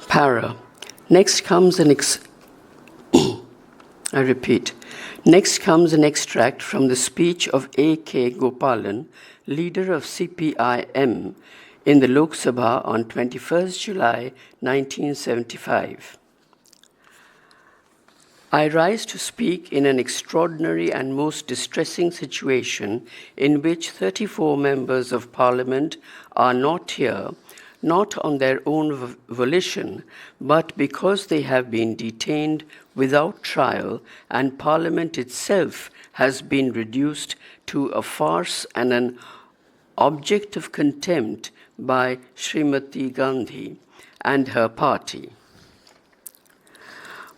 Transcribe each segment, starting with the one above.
Para. Next comes an Next comes an extract from the speech of A.K. Gopalan, leader of CPIM, in the Lok Sabha on 21st July 1975. I rise to speak in an extraordinary and most distressing situation in which 34 members of Parliament are not here, not on their own volition, but because they have been detained without trial and Parliament itself has been reduced to a farce and an object of contempt by Srimati Gandhi and her party.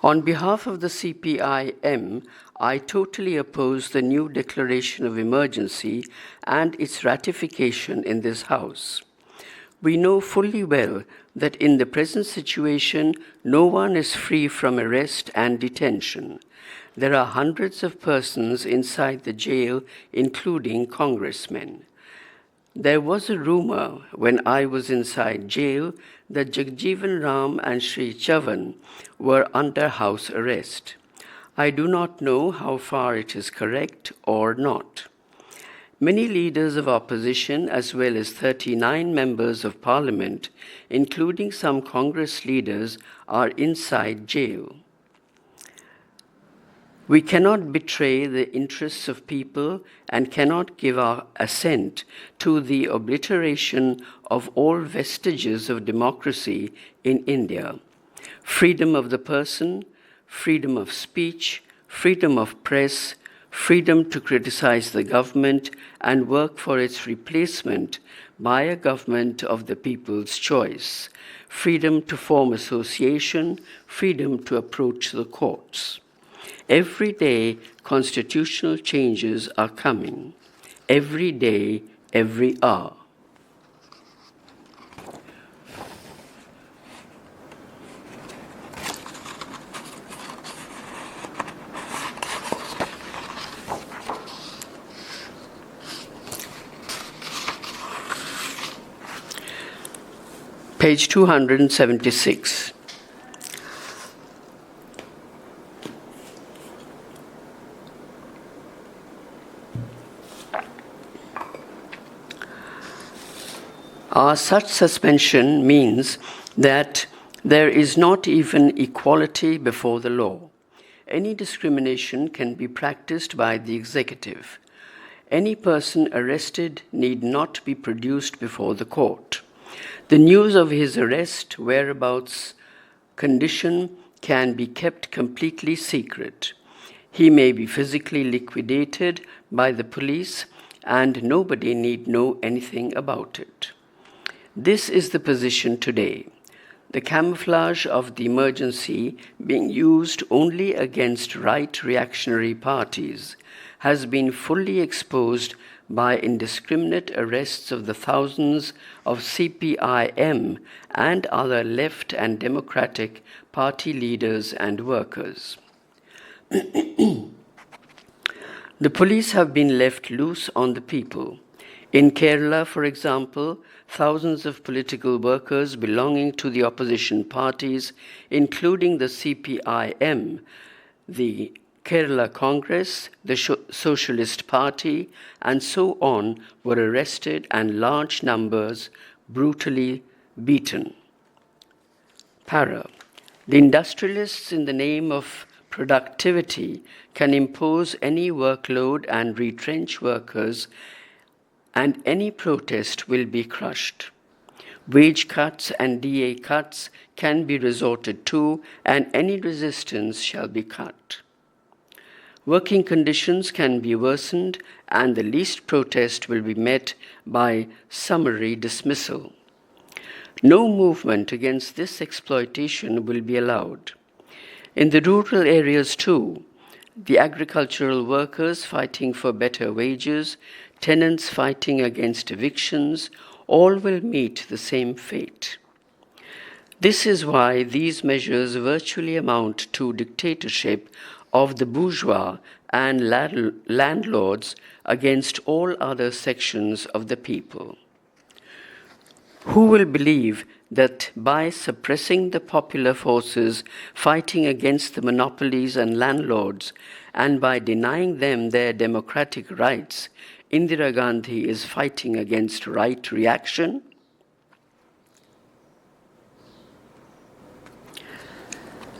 On behalf of the CPIM, I totally oppose the new declaration of emergency and its ratification in this House. We know fully well that in the present situation, no one is free from arrest and detention. There are hundreds of persons inside the jail, including congressmen. There was a rumor when I was inside jail that Jagjeevan Ram and Sri Chavan were under house arrest. I do not know how far it is correct or not. Many leaders of opposition, as well as 39 members of parliament, including some Congress leaders, are inside jail. We cannot betray the interests of people and cannot give our assent to the obliteration of all vestiges of democracy in India. Freedom of the person, freedom of speech, freedom of press, freedom to criticize the government and work for its replacement by a government of the people's choice, freedom to form association, freedom to approach the courts. Every day, constitutional changes are coming. Every day, every hour. Page 276. Such suspension means that there is not even equality before the law. Any discrimination can be practiced by the executive. Any person arrested need not be produced before the court. The news of his arrest, whereabouts, condition can be kept completely secret. He may be physically liquidated by the police and nobody need know anything about it. This is the position today. The camouflage of the emergency being used only against right reactionary parties has been fully exposed by indiscriminate arrests of the thousands of CPIM and other left and democratic party leaders and workers. The police have been left loose on the people. In Kerala, for example, thousands of political workers belonging to the opposition parties, including the CPIM, the Kerala Congress, the Socialist Party, and so on, were arrested and large numbers brutally beaten. Para. The industrialists, in the name of productivity, can impose any workload and retrench workers, and any protest will be crushed. Wage cuts and DA cuts can be resorted to, and any resistance shall be cut. Working conditions can be worsened, and the least protest will be met by summary dismissal. No movement against this exploitation will be allowed. In the rural areas too, the agricultural workers fighting for better wages, tenants fighting against evictions, all will meet the same fate. This is why these measures virtually amount to dictatorship of the bourgeois and landlords against all other sections of the people. Who will believe that by suppressing the popular forces fighting against the monopolies and landlords, and by denying them their democratic rights, Indira Gandhi is fighting against right reaction?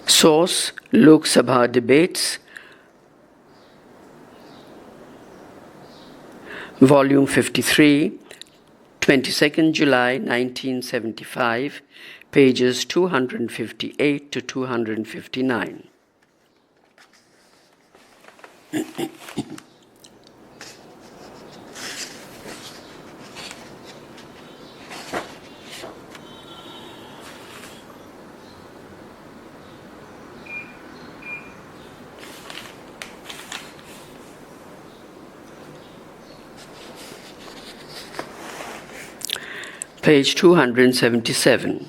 Source: Lok Sabha Debates, Volume 53, 22nd July 1975, pages 258 to 259. Page 277,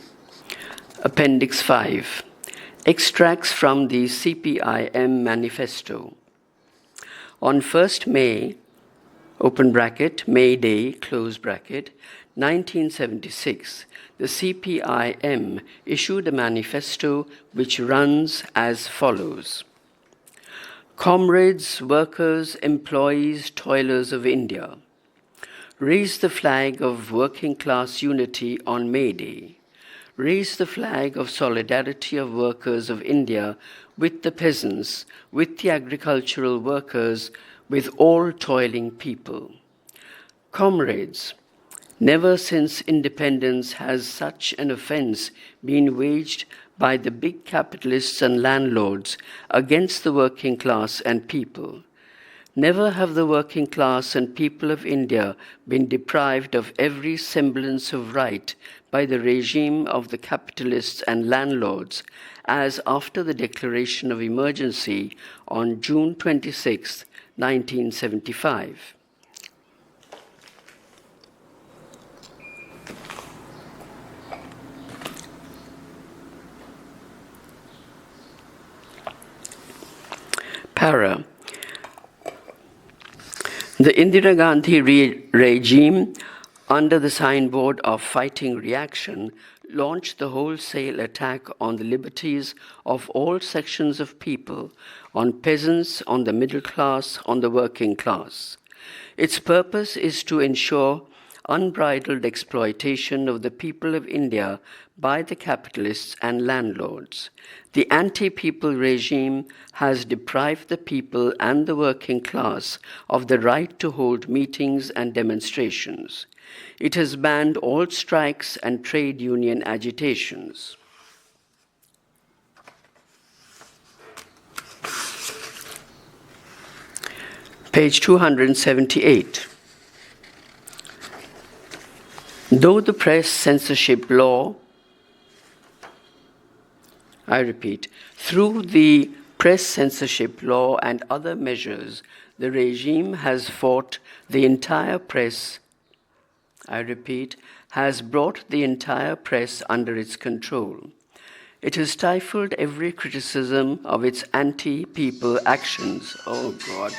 Appendix 5, extracts from the CPIM manifesto. On 1st May, open bracket, May Day, close bracket, 1976, the CPIM issued a manifesto which runs as follows. Comrades, workers, employees, toilers of India, raise the flag of working class unity on May Day. Raise the flag of solidarity of workers of India with the peasants, with the agricultural workers, with all toiling people. Comrades, never since independence has such an offense been waged by the big capitalists and landlords against the working class and people. Never have the working class and people of India been deprived of every semblance of right by the regime of the capitalists and landlords as after the declaration of emergency on June 26, 1975. Para. The Indira Gandhi regime, under the signboard of fighting reaction, launched the wholesale attack on the liberties of all sections of people, on peasants, on the middle class, on the working class. Its purpose is to ensure unbridled exploitation of the people of India by the capitalists and landlords. The anti-people regime has deprived the people and the working class of the right to hold meetings and demonstrations. It has banned all strikes and trade union agitations. Page 278. Though the press censorship law, I repeat, through the press censorship law and other measures, the regime has fought the entire press, I repeat, has brought the entire press under its control. It has stifled every criticism of its anti-people actions. Oh God.